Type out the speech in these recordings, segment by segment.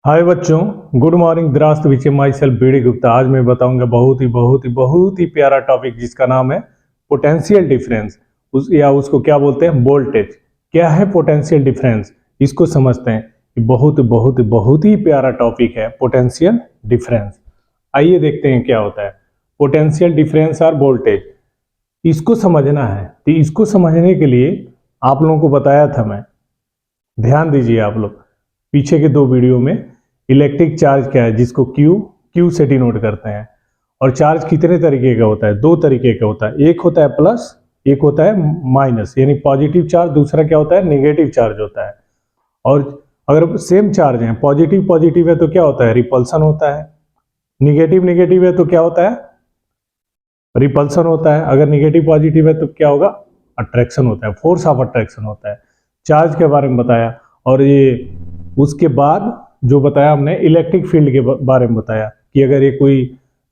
हाय बच्चों, good morning. द्रास्त विचे माई सेल्फ बीडी गुप्ता। आज मैं बताऊंगा बहुत ही प्यारा टॉपिक जिसका नाम है पोटेंशियल डिफरेंस। उसको क्या बोलते हैं, वोल्टेज। क्या है पोटेंशियल डिफरेंस, इसको समझते हैं। बहुत ही प्यारा टॉपिक है पोटेंशियल डिफरेंस। आइए देखते हैं क्या होता है पोटेंशियल डिफरेंस और वोल्टेज। इसको समझना है, तो इसको समझने के लिए आप लोगों को बताया था मैं, ध्यान दीजिए आप लोग पीछे के दो वीडियो में। इलेक्ट्रिक चार्ज क्या है, जिसको क्यू से डिनोट करते हैं। और चार्ज कितने तरीके का होता है, दो तरीके का होता है। एक होता है प्लस, एक होता है माइनस, यानी पॉजिटिव चार्ज। दूसरा क्या होता है, नेगेटिव चार्ज होता है। और अगर सेम चार्ज है, पॉजिटिव पॉजिटिव है तो क्या होता है, रिपल्सन होता है। निगेटिव नेगेटिव है तो क्या होता है, रिपल्सन होता है। अगर निगेटिव पॉजिटिव है तो क्या होगा, अट्रैक्शन होता है, फोर्स ऑफ अट्रैक्शन होता है। चार्ज के बारे में बताया। और ये उसके बाद जो बताया हमने इलेक्ट्रिक फील्ड के बारे में बताया कि अगर ये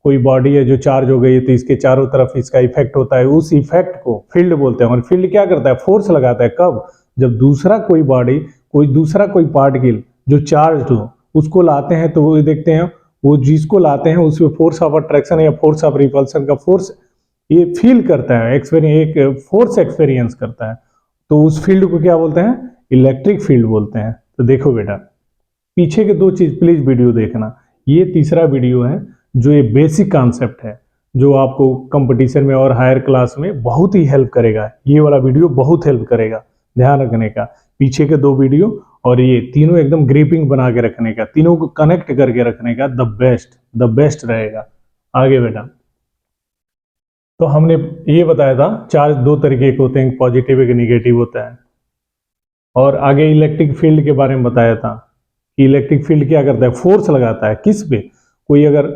कोई बॉडी है जो चार्ज हो गई है तो इसके चारों तरफ इसका इफेक्ट होता है। उस इफेक्ट को फील्ड बोलते हैं। और फील्ड क्या करता है, फोर्स लगाता है। कब, जब दूसरा कोई बॉडी, कोई पार्टिकल जो चार्ज हो उसको लाते हैं तो वो देखते हैं, वो जिसको लाते हैं उसमें फोर्स ऑफ अट्रैक्शन या फोर्स ऑफ रिपल्सन का फोर्स ये फील करता है, एक फोर्स एक्सपीरियंस करता है। तो उस फील्ड को क्या बोलते हैं, इलेक्ट्रिक फील्ड बोलते हैं। तो देखो बेटा, पीछे के दो चीज प्लीज वीडियो देखना। ये तीसरा वीडियो है जो ये बेसिक कॉन्सेप्ट है, जो आपको कंपटीशन में और हायर क्लास में बहुत ही हेल्प करेगा। ये वाला वीडियो बहुत हेल्प करेगा, ध्यान रखने का। पीछे के दो वीडियो और ये तीनों एकदम ग्रिपिंग बना के रखने का, तीनों को कनेक्ट करके रखने का, द बेस्ट रहेगा। आगे बेटा, तो हमने ये बताया था चार्ज दो तरीके के होते हैं, पॉजिटिव एक निगेटिव होता है। और आगे इलेक्ट्रिक फील्ड के बारे में बताया था कि इलेक्ट्रिक फील्ड क्या करता है, फोर्स लगाता है। किस पे, कोई अगर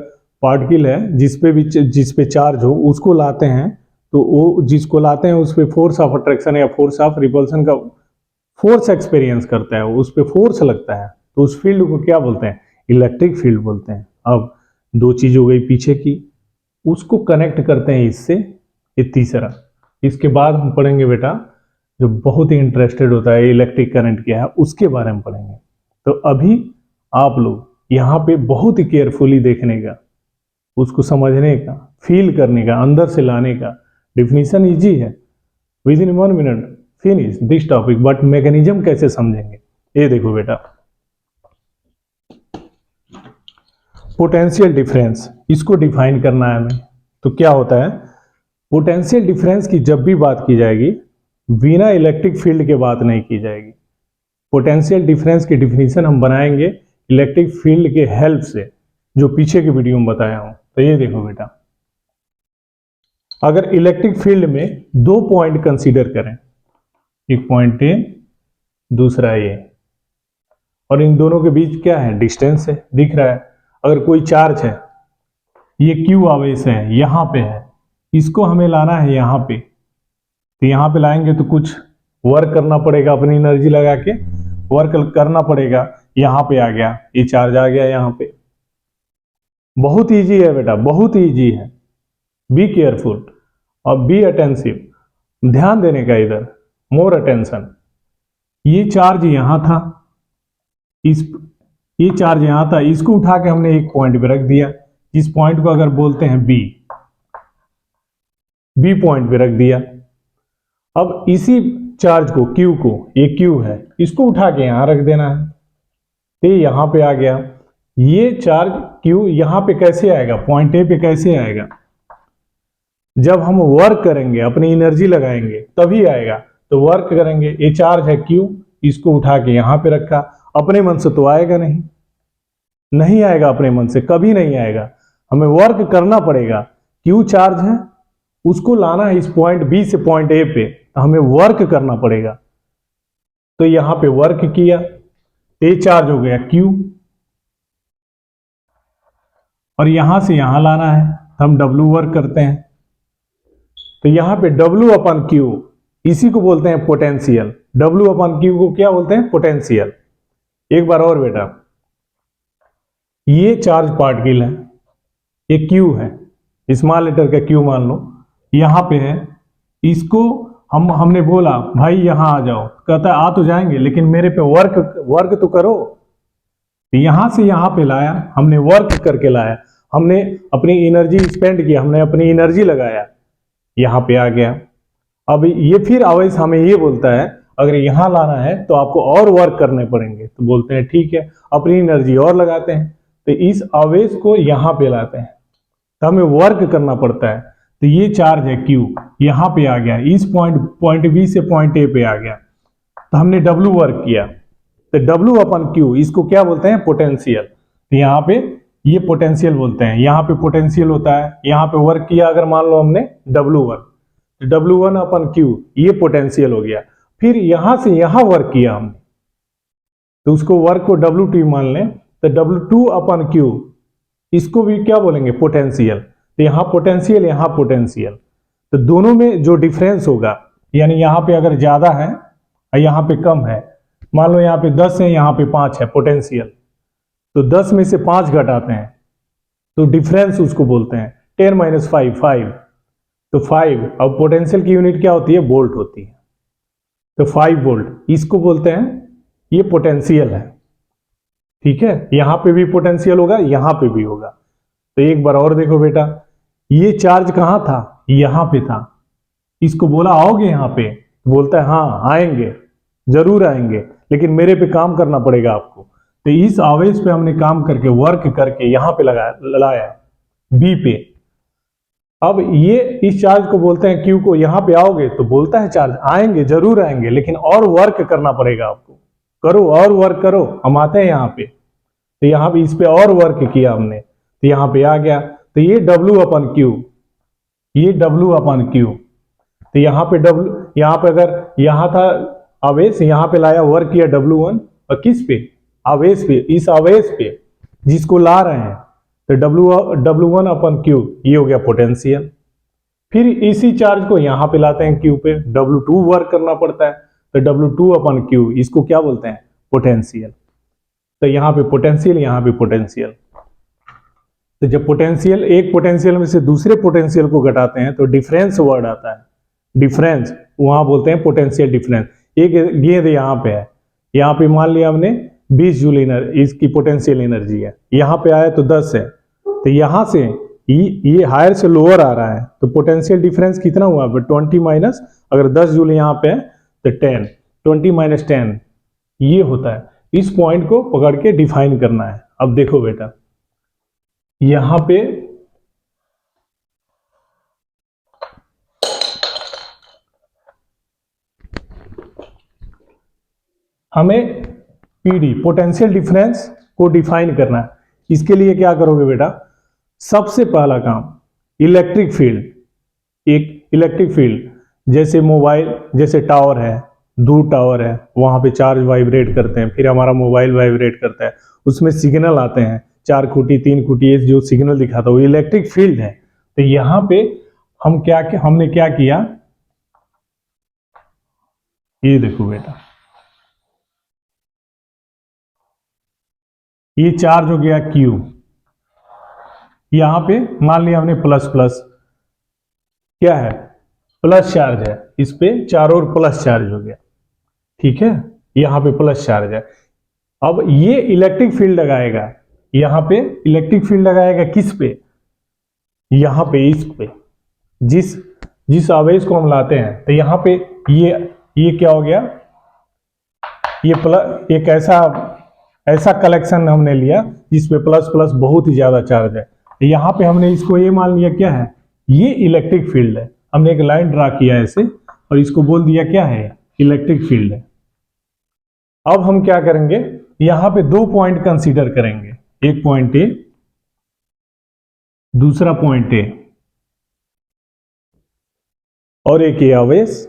पार्टिकल है जिस पे चार्ज हो उसको लाते हैं, तो वो जिसको लाते हैं उस पे फोर्स ऑफ अट्रैक्शन या फोर्स ऑफ रिपल्सन का फोर्स एक्सपीरियंस करता है, उस पे फोर्स लगता है। तो उस फील्ड को क्या बोलते हैं, इलेक्ट्रिक फील्ड बोलते हैं। अब दो चीज हो गई पीछे की, उसको कनेक्ट करते हैं इससे, ये तीसरा। इसके बाद हम पढ़ेंगे बेटा, जो बहुत ही इंटरेस्टेड होता है इलेक्ट्रिक करंट क्या है उसके बारे में पढ़ेंगे। तो अभी आप लोग यहाँ पे बहुत ही केयरफुली देखने का, उसको समझने का, फील करने का, अंदर से लाने का। डिफिनीशन इजी है, with in 1 minute finish this topic. But mechanism कैसे समझेंगे, ये देखो बेटा। पोटेंशियल डिफरेंस, इसको डिफाइन करना है हमें। तो क्या होता है, पोटेंशियल डिफरेंस की जब भी बात की जाएगी, बिना इलेक्ट्रिक फील्ड के बात नहीं की जाएगी। पोटेंशियल डिफरेंस की डिफिनीशन हम बनाएंगे इलेक्ट्रिक फील्ड के हेल्प से, जो पीछे के वीडियो में बताया हूं। तो ये देखो बेटा, अगर इलेक्ट्रिक फील्ड में दो पॉइंट कंसीडर करें, एक पॉइंट ए, दूसरा ए, और इन दोनों के बीच क्या है, डिस्टेंस है, दिख रहा है। अगर कोई चार्ज है, ये क्यू आवेश है, यहां पे है, इसको हमें लाना है यहां पे। तो यहां पे लाएंगे तो कुछ वर्क करना पड़ेगा, अपनी एनर्जी लगा के वर्क करना पड़ेगा। यहां पे आ गया, ये चार्ज आ गया यहां पे। बहुत इजी है बेटा, बहुत इजी है। बी केयरफुल और बी अटेंसिव, ध्यान देने का इधर, मोर अटेंशन। ये चार्ज यहां था, ये चार्ज यहां था, इसको उठा के हमने एक पॉइंट पे रख दिया। इस पॉइंट को अगर बोलते हैं बी पॉइंट पे रख दिया। अब इसी चार्ज को, क्यू को, ये क्यू है, इसको उठा के यहां रख देना है। तो यहां पे आ गया। ये चार्ज क्यू यहां पे कैसे आएगा, पॉइंट ए पे कैसे आएगा, जब हम वर्क करेंगे, अपनी एनर्जी लगाएंगे तभी आएगा। तो वर्क करेंगे, ये चार्ज है क्यू, इसको उठा के यहां पे रखा। अपने मन से तो आएगा नहीं, नहीं आएगा अपने मन से, कभी नहीं आएगा। हमें वर्क करना पड़ेगा। क्यू चार्ज है, उसको लाना है इस पॉइंट बी से पॉइंट ए पे, तो हमें वर्क करना पड़ेगा। तो यहां पे वर्क किया, ए चार्ज हो गया क्यू, और यहां से यहां लाना है, हम डब्ल्यू वर्क करते हैं। तो यहां पे डब्ल्यू अपन क्यू, इसी को बोलते हैं पोटेंशियल। डब्ल्यू अपन क्यू को क्या बोलते हैं, पोटेंशियल। एक बार और बेटा, ये चार्ज पार्टिकल है, ये क्यू है, स्मॉल लेटर का क्यू मान लो, यहां पे है। इसको हमने बोला भाई यहां आ जाओ, कहता है आ तो जाएंगे लेकिन मेरे पे वर्क तो करो। तो यहां से यहां पे लाया, हमने वर्क करके लाया, हमने अपनी एनर्जी स्पेंड किया, हमने अपनी एनर्जी लगाया, यहां पे आ गया। अब ये फिर आवेश हमें ये बोलता है अगर यहां लाना है तो आपको और वर्क करने पड़ेंगे, तो बोलते हैं ठीक है, अपनी एनर्जी और लगाते हैं, तो इस आवेश को यहां पे लाते हैं, तो हमें वर्क करना पड़ता है। तो ये चार्ज है Q, यहां पे आ गया, इस पॉइंट बी से पॉइंट ए पे आ गया, तो हमने W वर्क किया, तो W अपन Q, इसको क्या बोलते हैं, पोटेंशियल। तो यहाँ पे ये पोटेंशियल बोलते हैं, यहाँ पे पोटेंशियल होता है, यहाँ पे वर्क किया अगर मान लो हमने W वर्क, तो W1 अपन Q, ये पोटेंशियल हो गया। फिर यहां से यहां वर्क किया हमने, तो उसको वर्क को W2 मान लें, तो W2 अपन Q, इसको भी क्या बोलेंगे, पोटेंशियल। तो यहां पोटेंशियल, यहां पोटेंशियल, तो दोनों में जो डिफरेंस होगा, यानी यहां पे अगर ज्यादा है और यहां पे कम है, मान लो यहाँ पे 10 है, यहाँ पे 5 है पोटेंशियल, तो 10 में से 5 घटाते हैं, तो डिफरेंस उसको बोलते हैं 10 - 5, 5, तो 5। अब पोटेंशियल की यूनिट क्या होती है, वोल्ट होती है, तो 5 वोल्ट, इसको बोलते हैं, ये पोटेंशियल है। ठीक है, यहां पे भी पोटेंशियल होगा, यहां पे भी होगा। तो एक बार और देखो बेटा, ये चार्ज कहां था, यहां पे था, इसको बोला आओगे यहां पे, बोलता है हाँ आएंगे, जरूर आएंगे, लेकिन मेरे पे काम करना पड़ेगा आपको। तो इस आवेश पे हमने काम करके, वर्क करके यहां पे लाया बी पे। अब ये इस चार्ज को बोलते हैं क्यू को, यहां पे आओगे, तो बोलता है चार्ज आएंगे, जरूर आएंगे, लेकिन और वर्क करना पड़ेगा आपको, करो और वर्क करो, हम आते हैं यहाँ पे। तो यहाँ पे इस पे और वर्क किया हमने, तो यहाँ पे आ गया, तो ये W अपन Q, ये W अपन Q, तो यहाँ पे W, यहाँ पे अगर यहाँ था आवेश, यहाँ पे लाया, वर्क किया W1, और किस पे, आवेश पे, इस आवेश पे जिसको ला रहे हैं, तो W1 अपन Q, ये हो गया पोटेंशियल। फिर इसी चार्ज को यहाँ पे लाते हैं Q पे, W2 वर्क करना पड़ता है, तो W2 अपन Q, इसको क्या बोलते हैं, पोटेंशियल। तो यहाँ पे पोटेंशियल, यहाँ पे पोटेंशियल। तो जब पोटेंशियल, एक पोटेंशियल में से दूसरे पोटेंशियल को घटाते हैं, तो डिफरेंस वर्ड आता है, डिफरेंस, वहां बोलते हैं पोटेंशियल डिफरेंस। एक गेंद यहाँ पे है, यहाँ पे मान लिया हमने 20 जूल इसकी पोटेंशियल एनर्जी है, यहाँ पे आया तो 10 है, तो यहाँ से ये हायर से लोअर आ रहा है, तो पोटेंशियल डिफरेंस कितना हुआ, 20 माइनस, अगर 10 जूल यहाँ पे है तो 10, 20 - 10, ये होता है। इस पॉइंट को पकड़ के डिफाइन करना है। अब देखो बेटा, यहां पे हमें पीडी, पोटेंशियल डिफरेंस को डिफाइन करना है। इसके लिए क्या करोगे बेटा, सबसे पहला काम, इलेक्ट्रिक फील्ड, एक इलेक्ट्रिक फील्ड, जैसे मोबाइल, जैसे टावर है, दूर टावर है, वहां पे चार्ज वाइब्रेट करते हैं, फिर हमारा मोबाइल वाइब्रेट करता है, उसमें सिग्नल आते हैं, 4 खूंटी 3 खूंटी, ये जो सिग्नल दिखाता है वो इलेक्ट्रिक फील्ड है। तो यहां पे हमने क्या किया, ये देखो बेटा, ये चार्ज हो गया Q, यहां पे मान लिया हमने प्लस प्लस, क्या है, प्लस चार्ज है, इस पे चारों ओर प्लस चार्ज हो गया, ठीक है, यहां पे प्लस चार्ज है। अब ये इलेक्ट्रिक फील्ड लगाएगा, यहां पे इलेक्ट्रिक फील्ड लगाएगा किस पे, यहां पे, इस पे, जिस आवेश को हम लाते हैं, तो यहां पे ये क्या हो गया, ये प्लस, एक ऐसा कलेक्शन हमने लिया जिसपे प्लस प्लस बहुत ही ज्यादा चार्ज है, यहां पे हमने इसको ये मान लिया क्या है, ये इलेक्ट्रिक फील्ड है, हमने एक लाइन ड्रा किया ऐसे और इसको बोल दिया क्या है, इलेक्ट्रिक फील्ड है। अब हम क्या करेंगे, यहां पे 2 पॉइंट कंसीडर करेंगे, एक पॉइंट ए, दूसरा पॉइंट ए, और एक ये आवेश,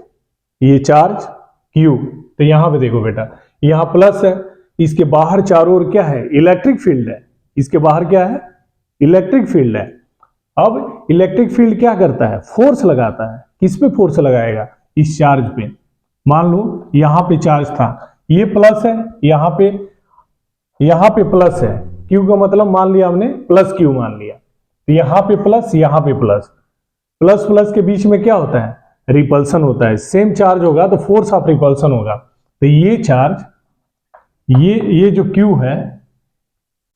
ये चार्ज Q। तो यहां पे देखो बेटा, यहां प्लस है, इसके बाहर चारों ओर क्या है, इलेक्ट्रिक फील्ड है, इसके बाहर क्या है, इलेक्ट्रिक फील्ड है। अब इलेक्ट्रिक फील्ड क्या करता है, फोर्स लगाता है, किस पे फोर्स लगाएगा, इस चार्ज पे। मान लो यहां पे चार्ज था, ये प्लस है, यहां पे प्लस है, Q का मतलब मान लिया हमने प्लस Q मान लिया, तो यहां पे प्लस, यहां पे प्लस, प्लस प्लस के बीच में क्या होता है, रिपल्सन होता है, सेम चार्ज होगा तो फोर्स ऑफ रिपल्सन होगा। तो ये चार्ज, ये जो Q है,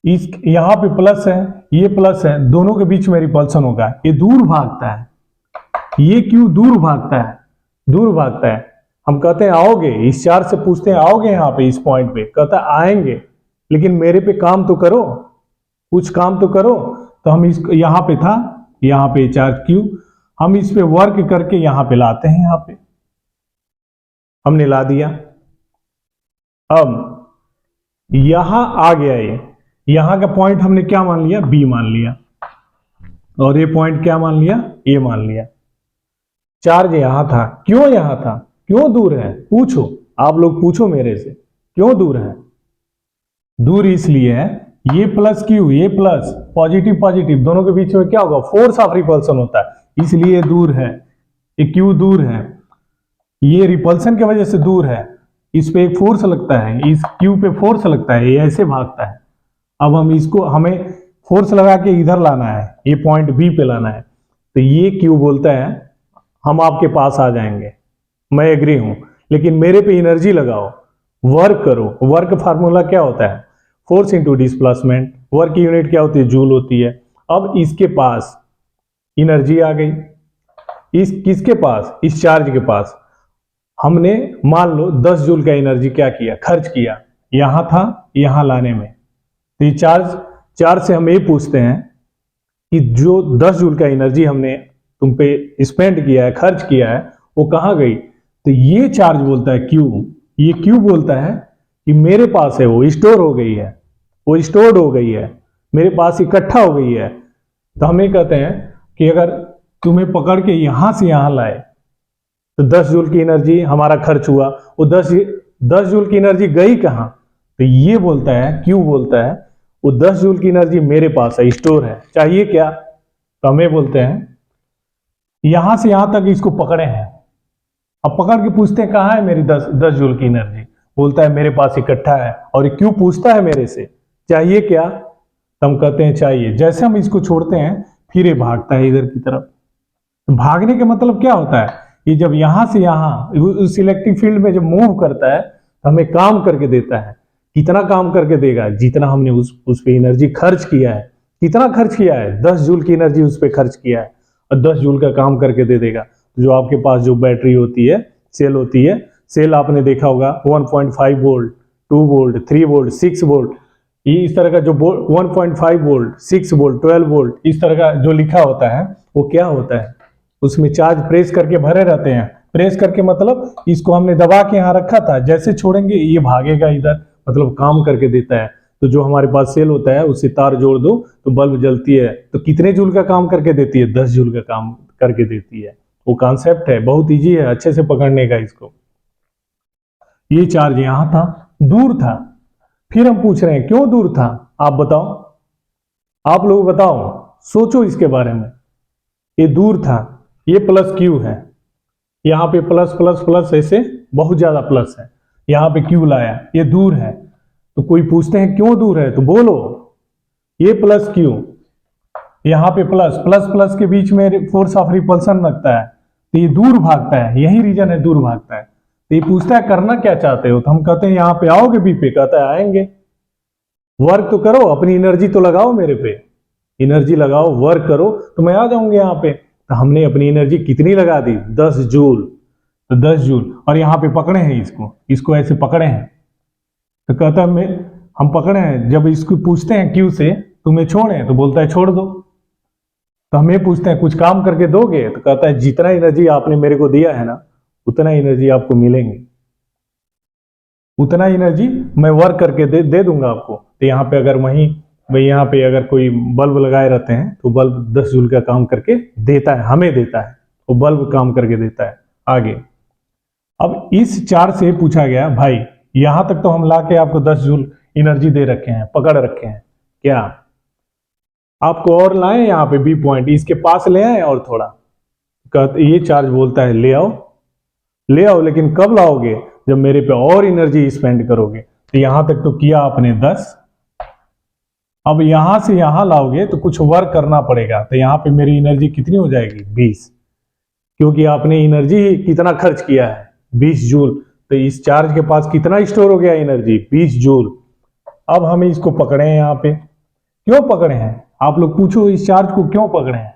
इस यहां पे प्लस है, ये प्लस है, दोनों के बीच में रिपल्सन होगा, ये दूर भागता है, ये क्यों दूर भागता है, दूर भागता है। हम कहते हैं आओगे, इस चार्ज से पूछते हैं आओगे यहाँ पे इस पॉइंट पे, कहता है आएंगे, लेकिन मेरे पे काम तो करो, कुछ काम तो करो। तो हम इस यहाँ पे था, यहाँ पे चार्ज क्यू, हम इस पे वर्क करके यहाँ पे लाते हैं, यहाँ पे हमने ला दिया। अब यहां आ गया, ये यहां का पॉइंट हमने क्या मान लिया, बी मान लिया, और ये पॉइंट क्या मान लिया, ए मान लिया। चार्ज यहां था, क्यों यहां था, क्यों दूर है, पूछो आप लोग, पूछो मेरे से, क्यों दूर है। दूर इसलिए है, ये प्लस क्यू, ये प्लस, पॉजिटिव पॉजिटिव, दोनों के बीच में क्या होगा, फोर्स ऑफ रिपल्सन होता है, इसलिए दूर है। ये क्यू दूर है, ये रिपल्सन की वजह से दूर है, इस पे एक फोर्स लगता है, इस क्यू पे फोर्स लगता है, ये ऐसे भागता है। अब हम इसको, हमें फोर्स लगा के इधर लाना है, ये पॉइंट बी पे लाना है, तो ये क्यू बोलता है हम आपके पास आ जाएंगे, मैं एग्री हूं, लेकिन मेरे पे एनर्जी लगाओ, वर्क करो। वर्क फार्मूला क्या होता है, फोर्स इंटू डिस्प्लेसमेंट, वर्क की यूनिट क्या होती है, जूल होती है। अब इसके पास एनर्जी आ गई, इस किसके पास, इस चार्ज के पास, हमने मान लो 10 जूल का एनर्जी क्या किया, खर्च किया, यहां था, यहां लाने में। तो ये चार्ज से हम ये पूछते हैं कि जो 10 जूल का एनर्जी हमने तुम पे स्पेंड किया है, खर्च किया है, वो कहां गई। तो ये चार्ज बोलता है क्यू, ये क्यू बोलता है कि मेरे पास है, वो स्टोर हो गई है, वो स्टोर्ड हो गई है, मेरे पास इकट्ठा हो गई है। तो हम ये कहते हैं कि अगर तुम्हें पकड़ के यहां से यहां लाए तो 10 जूल की एनर्जी हमारा खर्च हुआ, वो 10 जूल की एनर्जी गई कहां। तो ये बोलता है, क्यू बोलता है वो 10 जूल की एनर्जी मेरे पास है, स्टोर है, चाहिए क्या। तो हमें बोलते हैं यहां से यहां तक इसको पकड़े हैं, अब पकड़ के पूछते हैं कहां है मेरी 10 जूल की एनर्जी, बोलता है मेरे पास इकट्ठा है, और ये क्यू पूछता है मेरे से चाहिए क्या, तो हम कहते हैं चाहिए। जैसे हम इसको छोड़ते हैं फिर ये भागता है इधर की तरफ। तो भागने का मतलब क्या होता है, ये जब यहां से यहां उस इलेक्ट्रिक फील्ड में जब मूव करता है तो हमें काम करके देता है। कितना काम करके देगा, जितना हमने उस पे एनर्जी खर्च किया है। कितना खर्च किया है, 10 जूल की एनर्जी उस पे खर्च किया है, और 10 जूल का काम करके दे देगा। तो जो आपके पास जो बैटरी होती है, सेल होती है, सेल आपने देखा होगा 1.5 वोल्ट, 2 वोल्ट, 3 वोल्ट, 6 वोल्ट, ये इस तरह का जो 1.5 वोल्ट, 6 वोल्ट, 12 वोल्ट, इस तरह का जो लिखा होता है वो क्या होता है, उसमें चार्ज प्रेस करके भरे रहते हैं। प्रेस करके मतलब इसको हमने दबा के यहाँ रखा था, जैसे छोड़ेंगे ये भागेगा इधर, मतलब काम करके देता है। तो जो हमारे पास सेल होता है उससे तार जोड़ दो तो बल्ब जलती है, तो कितने जूल का काम करके देती है, 10 जूल का काम करके देती है। वो कॉन्सेप्ट है, बहुत इजी है अच्छे से पकड़ने का इसको। ये चार्ज यहां था, दूर था, फिर हम पूछ रहे हैं क्यों दूर था, आप बताओ, आप लोग बताओ, सोचो इसके बारे में। ये दूर था, ये प्लस क्यू है, यहां पे प्लस प्लस प्लस ऐसे बहुत ज्यादा प्लस है, यहां पे क्यू लाया, ये दूर है। तो कोई पूछते हैं क्यों दूर है, तो बोलो ये प्लस क्यू, यहां पे प्लस प्लस प्लस के बीच में फोर्स ऑफ रिपल्सन लगता है, तो ये दूर भागता है, यही रीजन है दूर भागता है। तो ये पूछता है करना क्या चाहते हो, तो हम कहते हैं यहां पे आओगे बी पे, कहता है आएंगे, वर्क तो करो, अपनी एनर्जी तो लगाओ मेरे पे, एनर्जी लगाओ, वर्क करो, तो मैं आ जाऊंगा यहाँ पे। तो हमने अपनी एनर्जी कितनी लगा दी, 10 जूल, तो 10 जूल, और यहाँ पे पकड़े हैं इसको ऐसे पकड़े हैं। तो कहता है हम पकड़े हैं, जब इसको पूछते हैं क्यू से तुम्हें छोड़े, तो बोलता है छोड़ दो। तो हमें पूछते हैं कुछ काम करके दोगे, तो कहता है जितना एनर्जी आपने मेरे को दिया है ना, उतना एनर्जी आपको मिलेंगे, उतना एनर्जी मैं वर्क करके दे दूंगा आपको। तो यहाँ पे अगर वहीं भाई यहाँ पे अगर कोई बल्ब लगाए रहते हैं तो बल्ब 10 जूल का काम करके देता है, हमें देता है, वो बल्ब काम करके देता है। आगे अब इस चार्ज से पूछा गया भाई यहां तक तो हम ला के आपको 10 जूल एनर्जी दे रखे हैं, पकड़ रखे हैं, क्या आपको और लाएं यहाँ पे बी पॉइंट इसके पास ले आए और थोड़ा, ये चार्ज बोलता है ले आओ, ले आओ, लेकिन कब लाओगे, जब मेरे पे और एनर्जी स्पेंड करोगे। तो यहां तक तो किया आपने 10, अब यहां से यहां लाओगे तो कुछ वर्क करना पड़ेगा, तो यहां पे मेरी एनर्जी कितनी हो जाएगी, 20, क्योंकि आपने एनर्जी कितना खर्च किया है, 20 जूल। तो इस चार्ज के पास कितना स्टोर हो गया एनर्जी, 20 जूल। अब हमें इसको पकड़े हैं यहाँ पे, क्यों पकड़े हैं? आप लोग पूछो इस चार्ज को क्यों पकड़े हैं?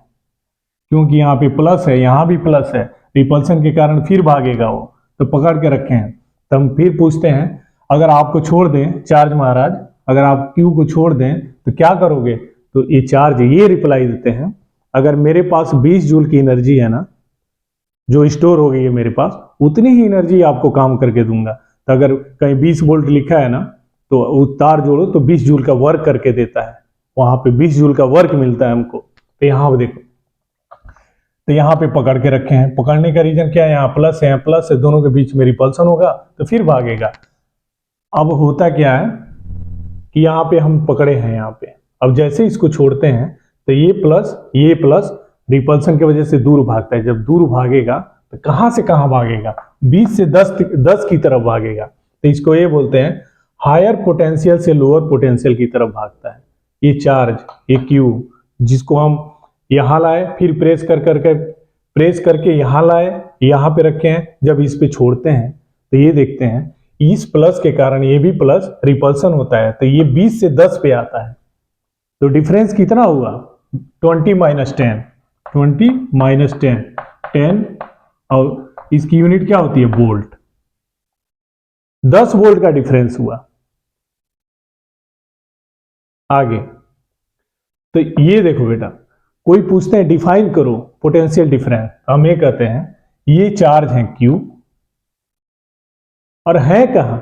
क्योंकि यहाँ पे प्लस है, यहाँ भी प्लस है, रिपल्सन के कारण फिर भागेगा वो, तो पकड़ के रखे हैं। तो हम फिर पूछते हैं, अगर आपको छोड़ दें चार्ज महाराज, अगर आप क्यू को छोड़ दें तो क्या करोगे? तो ये चार्ज ये रिप्लाई देते हैं, अगर मेरे पास 20 जूल की एनर्जी है ना, जो स्टोर हो गई है मेरे पास, उतनी ही एनर्जी आपको काम करके दूंगा। तो अगर कहीं 20 वोल्ट लिखा है ना, तो वो तार जोड़ो तो 20 जूल का वर्क करके देता है, वहां पे 20 जूल का वर्क मिलता है हमको। तो यहाँ पे देखो, तो यहाँ पे पकड़ के रखे हैं। पकड़ने का रीजन क्या है? यहाँ प्लस है, प्लस है, दोनों के बीच में रिपल्सन होगा तो फिर भागेगा। अब होता क्या है कि यहाँ पे हम पकड़े हैं, यहाँ पे अब जैसे इसको छोड़ते हैं तो ये प्लस रिपल्सन की वजह से दूर भागता है। जब दूर भागेगा तो कहां से कहां भागेगा? 20 से 10 की तरफ भागेगा। तो इसको ये बोलते हैं हायर पोटेंशियल से लोअर पोटेंशियल की तरफ भागता है। ये चार्ज, ये क्यू, जिसको हम यहां लाए, फिर प्रेस करके यहां लाए, यहां पे रखे हैं, जब इस पे छोड़ते हैं तो ये देखते हैं इस प्लस के कारण ये भी प्लस रिपल्सन होता है, तो ये 20 से 10 पे आता है। तो डिफरेंस कितना हुआ? 20 माइनस 10, 20 माइनस 10, 10, और इसकी यूनिट क्या होती है? वोल्ट। 10 वोल्ट का डिफरेंस हुआ। आगे तो ये देखो बेटा, कोई पूछते हैं डिफाइन करो पोटेंशियल डिफरेंस, हम ये कहते हैं ये चार्ज है Q और है कहां?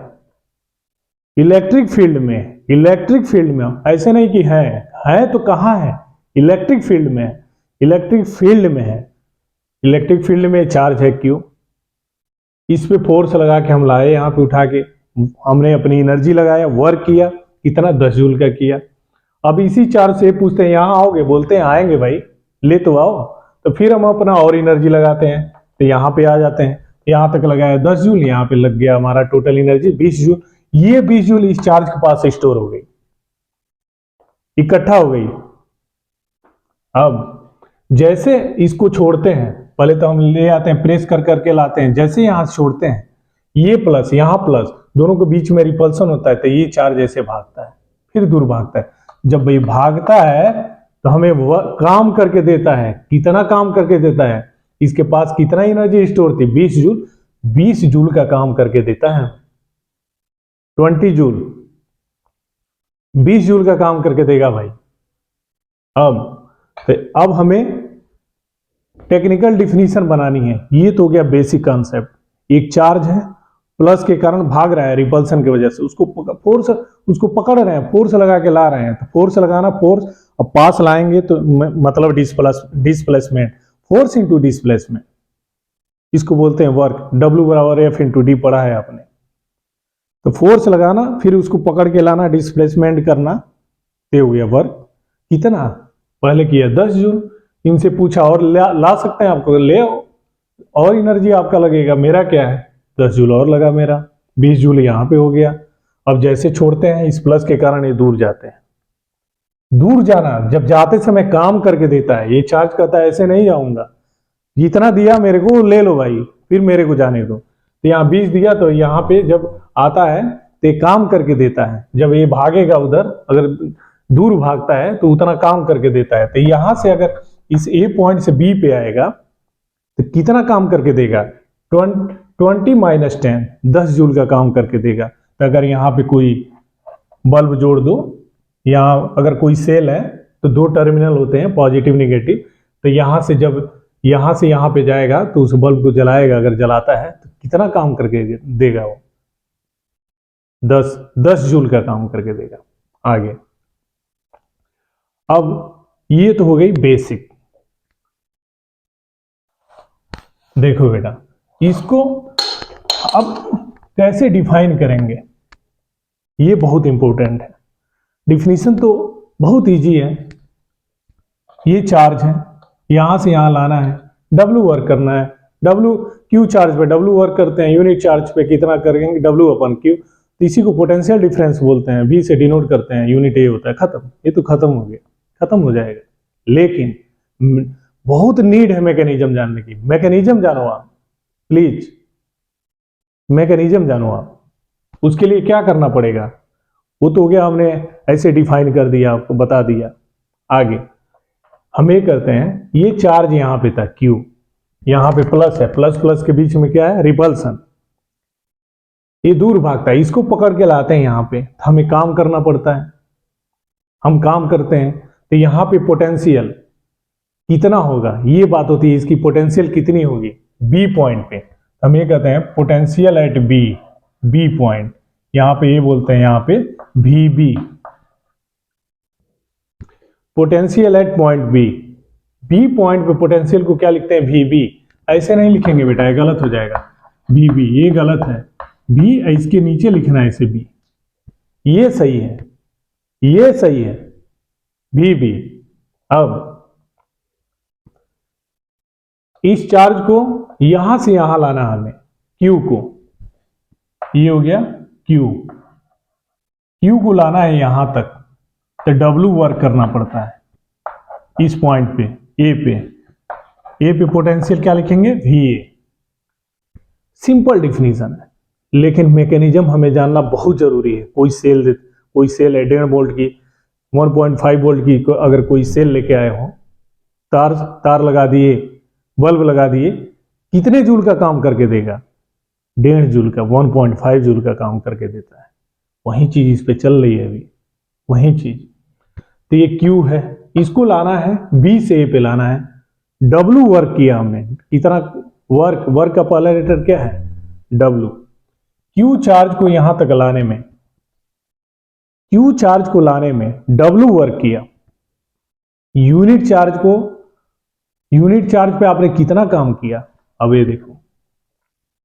इलेक्ट्रिक फील्ड में। इलेक्ट्रिक फील्ड में, ऐसे नहीं कि है तो कहां है? इलेक्ट्रिक फील्ड में। इलेक्ट्रिक फील्ड में है। इलेक्ट्रिक फील्ड में चार्ज है Q, इस पे फोर्स लगा के हम लाए, यहाँ पे उठा के हमने अपनी एनर्जी लगाया, वर्क किया, कितना? 10 जूल का किया। अब इसी चार्ज से पूछते हैं यहां आओगे? बोलते हैं आएंगे भाई, ले तो आओ। तो फिर हम अपना और एनर्जी लगाते हैं, तो यहाँ पे आ जाते हैं, यहां तक लगाया 10 जूल, यहाँ पे लग गया हमारा टोटल एनर्जी 20 जूल। ये 20 जूल इस चार्ज के पास स्टोर हो गई, इकट्ठा हो गई। अब जैसे इसको छोड़ते हैं, पहले तो हम ले आते हैं, प्रेस कर करके लाते हैं, जैसे यहां छोड़ते हैं, ये प्लस यहां प्लस, दोनों के बीच में रिपल्सन होता है, तो ये चार्ज ऐसे भागता है, फिर दूर भागता है। जब ये भागता है तो हमें काम करके देता है। कितना काम करके देता है? इसके पास कितना एनर्जी स्टोर थी? 20 जूल। 20 जूल का काम करके देता है। 20 जूल, 20 जूल का काम करके देगा भाई। अब हमें टेक्निकल डिफिनीशन बनानी है। ये तो हो गया बेसिक कॉन्सेप्ट। एक चार्ज है, प्लस के कारण भाग रहा है रिपल्सन की वजह से, उसको पकड़ रहे हैं, फोर्स लगा के ला रहे हैं। तो फोर्स लगाना, फोर्स अब पास लाएंगे तो मतलब डिस्प्लेसमेंट, फोर्स इंटू डिस्प्लेसमेंट, इसको बोलते हैं वर्क। W बराबर F इंटू डी पढ़ा है आपने। तो फोर्स लगाना, फिर उसको पकड़ के लाना, डिस्प्लेसमेंट करना, ते हो गया वर्क। कितना? पहले किया 10 जूल। इनसे पूछा और ला सकते हैं आपको? ले आओ, और एनर्जी आपका लगेगा। मेरा क्या है? 10 जूल और लगा मेरा, 20 जूल यहाँ पे हो गया। अब जैसे छोड़ते हैं, इस प्लस के कारण ये दूर जाते हैं। दूर जाना, जब जाते समय काम करके देता है। ये चार्ज कहता है ऐसे नहीं जाऊंगा, जितना दिया मेरे को ले लो भाई, फिर मेरे को जाने दो। तो यहाँ 20 दिया, तो यहाँ पे जब आता है तो ये काम करके देता है। जब ये भागेगा उधर, अगर दूर भागता है तो उतना काम करके देता है। तो यहां से अगर इस ए पॉइंट से बी पे आएगा तो कितना काम करके देगा? 20 माइनस 10, 10 जूल का काम करके देगा। तो अगर यहाँ पे कोई बल्ब जोड़ दो, यहाँ अगर कोई सेल है तो 2 टर्मिनल होते हैं, पॉजिटिव निगेटिव। तो यहाँ से जब यहाँ से यहाँ पे जाएगा तो उस बल्ब को जलाएगा, अगर जलाता है तो कितना काम करके देगा वो? 10 जूल का काम करके देगा। आगे, अब ये तो हो गई बेसिक। देखो बेटा, इसको अब कैसे डिफाइन करेंगे, ये बहुत इंपॉर्टेंट है। डिफिनीशन तो बहुत इजी है। ये चार्ज है, यहां से यहां लाना है, W वर्क करना है। W Q चार्ज पे W वर्क करते हैं, यूनिट चार्ज पे कितना करेंगे? W अपन Q। तो इसी को पोटेंशियल डिफरेंस बोलते हैं, V से डिनोट करते हैं, यूनिट A होता है। खत्म, ये तो खत्म हो गया, खत्म हो जाएगा। लेकिन बहुत नीड है मैकेनिज्म जानने की। मैकेनिज्म जानो आप, प्लीज मैकेनिज्म जानो आप। उसके लिए क्या करना पड़ेगा? वो तो हो गया, हमने ऐसे डिफाइन कर दिया, आपको बता दिया। आगे हम ये करते हैं, ये चार्ज यहाँ पे था Q, यहाँ पे प्लस है, प्लस प्लस के बीच में क्या है, रिपल्सन, ये दूर भागता है, इसको पकड़ के लाते हैं यहाँ पे, हमें काम करना पड़ता है, हम काम करते हैं। तो यहाँ पे पोटेंशियल कितना होगा, ये बात होती है, इसकी पोटेंशियल कितनी होगी बी पॉइंट पे। हम ये कहते हैं पोटेंशियल एट बी पॉइंट, यहाँ पे ये बोलते हैं यहाँ पे VB, potential at point B point पे पोटेंशियल को क्या लिखते हैं, VB। ऐसे नहीं लिखेंगे बेटा, ये गलत हो जाएगा, VB ये गलत है, B इसके नीचे लिखना है इसे B, ये सही है, ये सही है VB। अब इस चार्ज को यहां से यहां लाना है हमें, Q को, ये हो गया Q को लाना है यहां तक, तो W वर्क करना पड़ता है इस पॉइंट पे, ए पे पोटेंशियल क्या लिखेंगे, VA। सिंपल डिफिनीशन है, लेकिन मैकेनिज्म हमें जानना बहुत जरूरी है। कोई सेल है 1.5 वोल्ट की, 1.5 वोल्ट की, अगर कोई सेल लेके आए हो, तार लगा दिए, बल्ब लगा दिए, कितने जूल का काम करके देगा, 1.5 जूल का, 1.5 जूल का काम करके देता है। वही चीज इस पे चल रही है अभी, वही चीज। तो ये Q है, इसको लाना है B से A पे लाना है, W वर्क किया हमने, कितना वर्क का पहला लेटर क्या है, W। Q चार्ज को यहां तक लाने में, W वर्क किया। यूनिट चार्ज पे आपने कितना काम किया, अब ये देखो,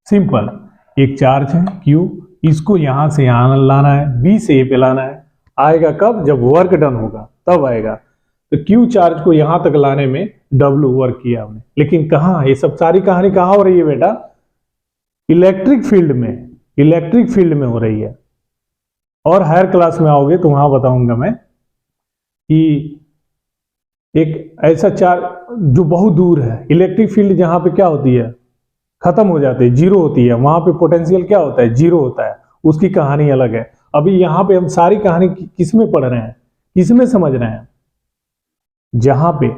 सिंपल, एक चार्ज है Q, इसको यहां से यहां लाना है, B से A पे लाना है, आएगा कब, जब वर्क डन होगा तब आएगा। तो Q चार्ज को यहां तक लाने में W वर्क किया हमने, लेकिन कहां, ये सब सारी कहानी कहां हो रही है बेटा, इलेक्ट्रिक फील्ड में हो रही है। और हायर क्लास में आओगे तो वहां बताऊंगा मैं कि एक ऐसा चार्ज जो बहुत दूर है, इलेक्ट्रिक फील्ड जहां पे क्या होती है, खत्म हो जाती है, जीरो होती है, वहां पे पोटेंशियल क्या होता है, जीरो होता है, उसकी कहानी अलग है। अभी यहाँ पे हम सारी कहानी किसमें पढ़ रहे हैं, किसमें समझ रहे हैं, जहां पे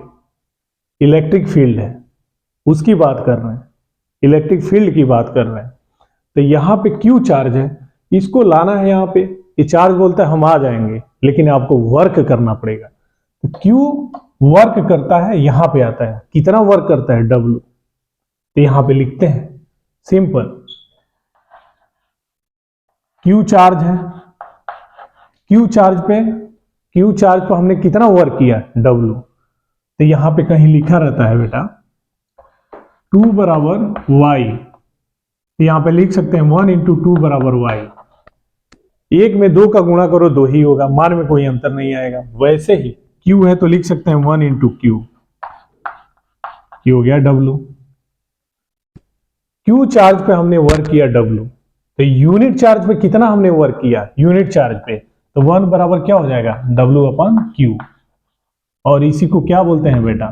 इलेक्ट्रिक फील्ड है उसकी बात कर रहे हैं, इलेक्ट्रिक फील्ड की बात कर रहे हैं। तो यहाँ पे Q चार्ज है, इसको लाना है यहाँ पे, ये चार्ज बोलता है हम आ जाएंगे, लेकिन आपको वर्क करना पड़ेगा। तो Q वर्क करता है, यहां पे आता है, कितना वर्क करता है, W। तो यहां पे लिखते हैं सिंपल, Q चार्ज है, Q चार्ज पे हमने कितना वर्क किया, W। तो यहां पे कहीं लिखा रहता है बेटा 2 बराबर Y, तो यहां पे लिख सकते हैं 1 × 2 बराबर Y। एक में 2 का गुणा करो 2 ही होगा, मान में कोई अंतर नहीं आएगा। वैसे ही Q है तो लिख सकते हैं 1 × Q, ये हो गया W। Q चार्ज पे हमने वर्क किया W, तो यूनिट चार्ज पे कितना हमने वर्क किया, यूनिट चार्ज पे, तो 1 बराबर क्या हो जाएगा, W/Q। और इसी को क्या बोलते हैं बेटा,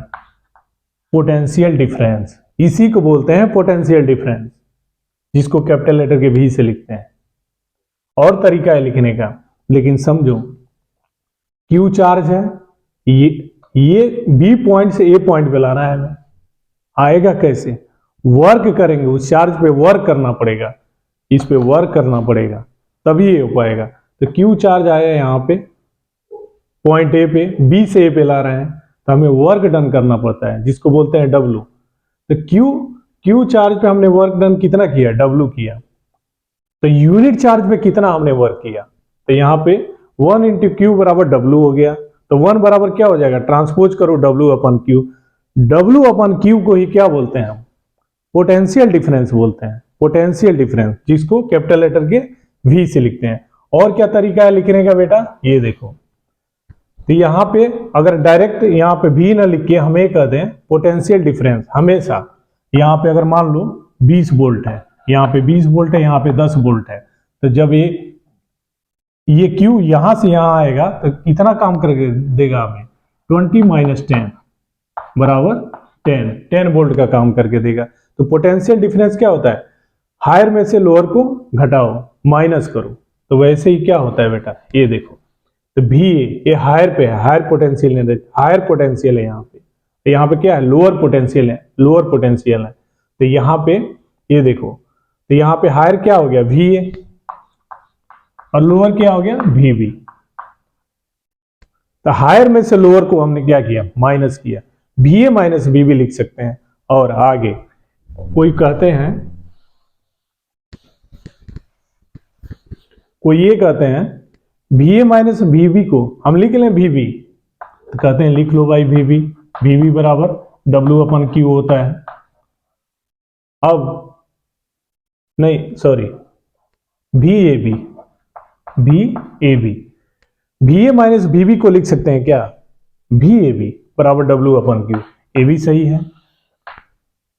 पोटेंशियल डिफरेंस, इसी को बोलते हैं पोटेंशियल डिफरेंस, जिसको कैपिटल लेटर के V से लिखते हैं। और तरीका है लिखने का, लेकिन समझो, Q चार्ज है, ये B पॉइंट से A पॉइंट पे लाना है हमें, आएगा कैसे, वर्क करेंगे, उस चार्ज पे वर्क करना पड़ेगा, इस पे वर्क करना पड़ेगा, तभी ये हो पाएगा। तो Q चार्ज आया यहाँ पे पॉइंट A पे, B से A पे ला रहे हैं, तो हमें वर्क डन करना पड़ता है, जिसको बोलते हैं W। तो Q चार्ज पे हमने वर्क डन कितना किया, W किया। तो यूनिट चार्ज पे कितना हमने वर्क किया, तो यहाँ पे 1 × Q बराबर W हो गया। तो 1 बराबर क्या हो जाएगा, ट्रांसपोज करो W/Q, W/Q को ही क्या बोलते हैं हम, पोटेंशियल डिफरेंस बोलते हैं, पोटेंशियल डिफरेंस, जिसको कैपिटल लेटर के V से लिखते हैं। और क्या तरीका है लिखने का बेटा, ये देखो, तो यहाँ पे अगर डायरेक्ट यहाँ पे V ना लिख के हमें कह दें पोटेंशियल डिफरेंस, हमेशा यहाँ पे अगर मान लो 20 वोल्ट है, यहाँ पे 20 वोल्ट है, यहाँ पे 10 वोल्ट है, तो जब ये Q यहां से यहां आएगा तो कितना काम करके देगा हमें, 20 - 10 बराबर 10 वोल्ट का काम करके देगा। तो पोटेंशियल डिफरेंस क्या होता है, हायर में से लोअर को घटाओ, माइनस करो, तो वैसे ही क्या होता है बेटा, ये देखो, तो भी ये हायर पे है, हायर पोटेंशियल है यहाँ पे, तो यहाँ पे क्या है, लोअर पोटेंशियल है, लोअर पोटेंशियल है। तो यहाँ पे ये देखो, तो यहाँ पे हायर क्या हो गया, वी ए, और लोअर क्या हो गया, वी बी। तो हायर में से लोअर को हमने क्या किया, माइनस किया, V A minus V B लिख सकते हैं। और आगे कोई कहते हैं, कोई ये कहते हैं V A minus V B को हम लिख लें वी बी, तो कहते हैं लिख लो भाई वी बी बराबर डब्ल्यू अपन क्यू होता है। अब नहीं sorry, V A B V A minus V B को लिख सकते हैं क्या, वी ए बी बराबर डब्ल्यू अपन क्यू। ए भी सही है,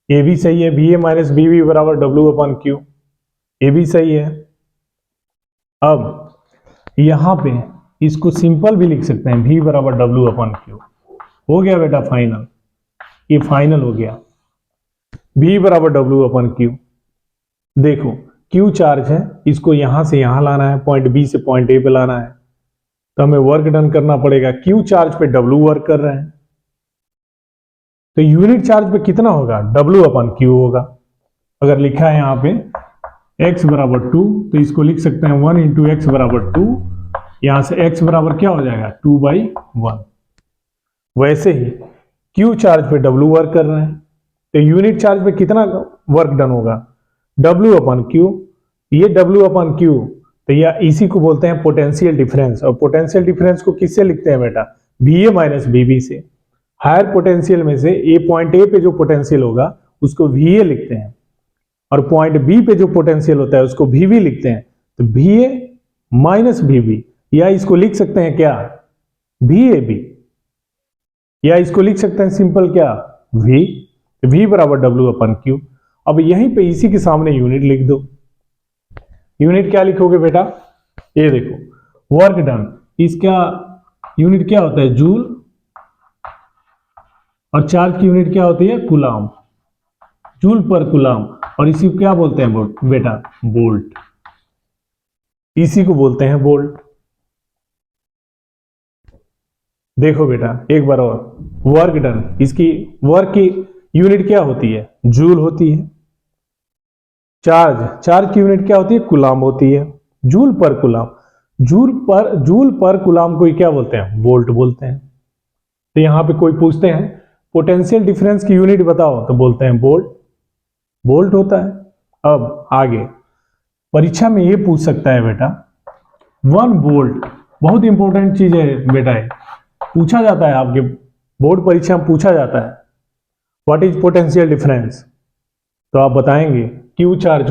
ए भी सही है, V A minus V B बराबर डब्ल्यू अपन क्यू, ए भी सही है। अब यहां पे इसको सिंपल भी लिख सकते हैं, वी बराबर डब्ल्यू अपन क्यू। हो गया बेटा फाइनल, ये फाइनल हो गया, वी बराबर डब्ल्यू अपन क्यू। देखो क्यू चार्ज है, इसको यहां से यहां लाना है, पॉइंट बी से पॉइंट ए पे लाना है, तो हमें वर्क डन करना पड़ेगा। क्यू चार्ज पे डब्ल्यू वर्क कर रहे हैं, तो यूनिट चार्ज पे कितना होगा, डब्ल्यू अपन क्यू होगा। अगर लिखा है यहां पे x बराबर 2, तो इसको लिख सकते हैं 1 इंटू एक्स बराबर 2, यहां से x बराबर क्या हो जाएगा, 2/1। वैसे ही Q चार्ज पे W वर्क कर रहे हैं, तो यूनिट चार्ज पे कितना वर्क डन होगा, W अपन Q। ये W अपन Q, तो या इसी को बोलते हैं पोटेंशियल डिफरेंस। और पोटेंशियल डिफरेंस को किससे लिखते हैं बेटा, VA माइनस VB से। हायर पोटेंशियल में से पॉइंट ए पे जो पोटेंशियल होगा उसको VA लिखते हैं, और पॉइंट बी पे जो पोटेंशियल होता है उसको VB लिखते हैं। तो VA माइनस VB, या इसको लिख सकते हैं क्या, VAB, या इसको लिख सकते हैं सिंपल क्या, V बराबर W अपन Q। अब यहीं पे इसी के सामने यूनिट लिख दो। यूनिट क्या लिखोगे बेटा, ये देखो वर्क डन, इसका यूनिट क्या होता है, जूल, और चार्ज की यूनिट क्या होती है, कूलाम, जूल पर कूलाम। और इसी को क्या बोलते हैं बेटा, वोल्ट, इसी को बोलते हैं वोल्ट। देखो बेटा एक बार और, वर्क डन, इसकी वर्क की यूनिट क्या होती है, जूल होती है। चार्ज की यूनिट क्या होती है, कूलाम होती है। जूल पर कूलाम, जूल पर कूलाम को क्या बोलते हैं, वोल्ट बोलते हैं। तो यहां पे कोई पूछते हैं पोटेंशियल डिफरेंस की यूनिट बताओ, तो बोलते हैं वोल्ट होता है। अब आगे परीक्षा में ये पूछ सकता है बेटा 1 वोल्ट, बहुत इंपॉर्टेंट चीज है बेटा, है पूछा जाता है आपके बोर्ड परीक्षा में पूछा जाता है, व्हाट इज पोटेंशियल डिफरेंस। तो आप बताएंगे क्यू चार्ज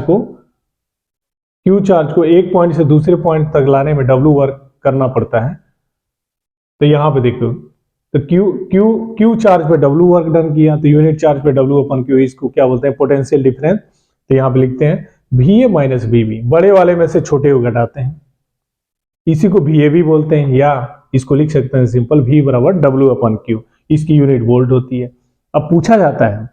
को एक पॉइंट से दूसरे पॉइंट तक लाने में डब्ल्यू वर्क करना पड़ता है। तो यहां पे देखो, तो क्यू चार्ज पे डब्ल्यू वर्क डन किया, तो यूनिट चार्ज पे डब्ल्यू अपन क्यू, इसको क्या बोलते हैं, पोटेंशियल डिफरेंस। तो यहां पे लिखते हैं VA माइनस VB, बड़े वाले में से छोटे को घटाते हैं, इसी को VAB बोलते हैं, या इसको लिख सकते हैं सिंपल V बराबर W अपन क्यू, इसकी यूनिट वोल्ट होती है। अब पूछा जाता है,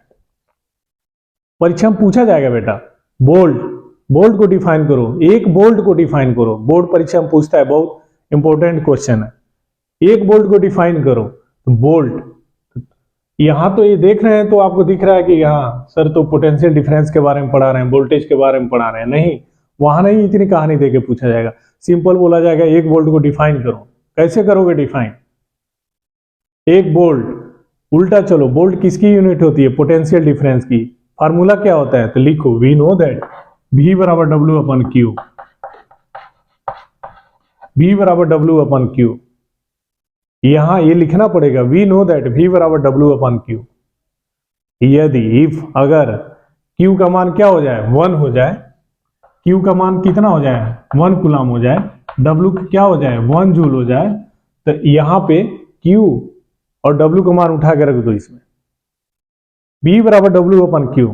परीक्षा में पूछा जाएगा बेटा बोल्ट को डिफाइन करो, एक बोल्ट को डिफाइन करो, बोर्ड परीक्षा में पूछता है, बहुत इंपॉर्टेंट क्वेश्चन है। एक बोल्ट को डिफाइन करो, तो बोल्ट, यहां तो ये देख रहे हैं तो आपको दिख रहा है कि यहां सर तो पोटेंशियल डिफरेंस के बारे में पढ़ा रहे हैं, वोल्टेज के बारे में पढ़ा रहे हैं, नहीं, वहां नहीं इतनी कहानी देके पूछा जाएगा। सिंपल बोला जाएगा एक बोल्ट को डिफाइन करो। कैसे करोगे डिफाइन, एक बोल्ट, उल्टा चलो, बोल्ट किसकी यूनिट होती है, पोटेंशियल डिफरेंस की। फार्मूला क्या होता है, तो लिखो वी नो दैट V बराबर W अपन क्यू, V बराबर W अपन क्यू। यहां ये लिखना पड़ेगा वी नो दैट V बराबर W अपन क्यू। यदि इफ अगर Q का मान क्या हो जाए, 1 हो जाए, Q का मान कितना हो जाए, 1 कूलाम हो जाए, W क्या हो जाए, 1 जूल हो जाए, तो यहां पे Q और W का मान उठा के रख दो इसमें, V बराबर W अपन क्यू,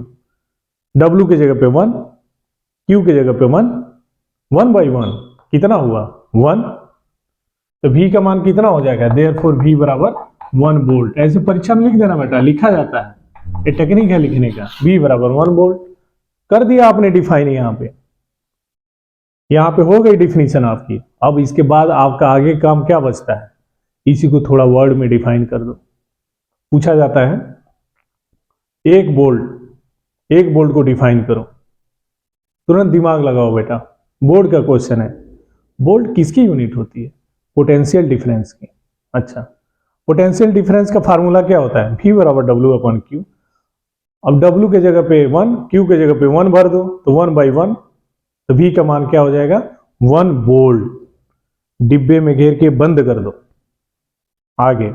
W की जगह पे 1, Q की जगह पे 1/1 कितना हुआ, 1, तो V का मान कितना हो जाएगा, देयरफॉर V बराबर 1 वोल्ट। ऐसे परीक्षा में लिख देना बेटा, लिखा जाता है, ये टेक्निक है लिखने का, V बराबर 1 वोल्ट कर दिया आपने डिफाइन। यहां पे यहाँ पे हो गई डिफिनीशन आपकी। अब इसके बाद आपका आगे काम क्या बचता है, इसी को थोड़ा वर्ड में डिफाइन कर दो। पूछा जाता है एक बोल्ट को डिफाइन करो। तुरंत दिमाग लगाओ बेटा, बोर्ड का क्वेश्चन है। बोल्ट किसकी यूनिट होती है? पोटेंशियल डिफरेंस की। अच्छा, पोटेंशियल डिफरेंस का फार्मूला क्या होता है? V बराबर W अपॉन Q। अब W के जगह पे 1, Q के जगह पे 1 भर दो, तो 1/1, तो V का मान क्या हो जाएगा? 1 वोल्ट। डिब्बे में घेर के बंद कर दो। आगे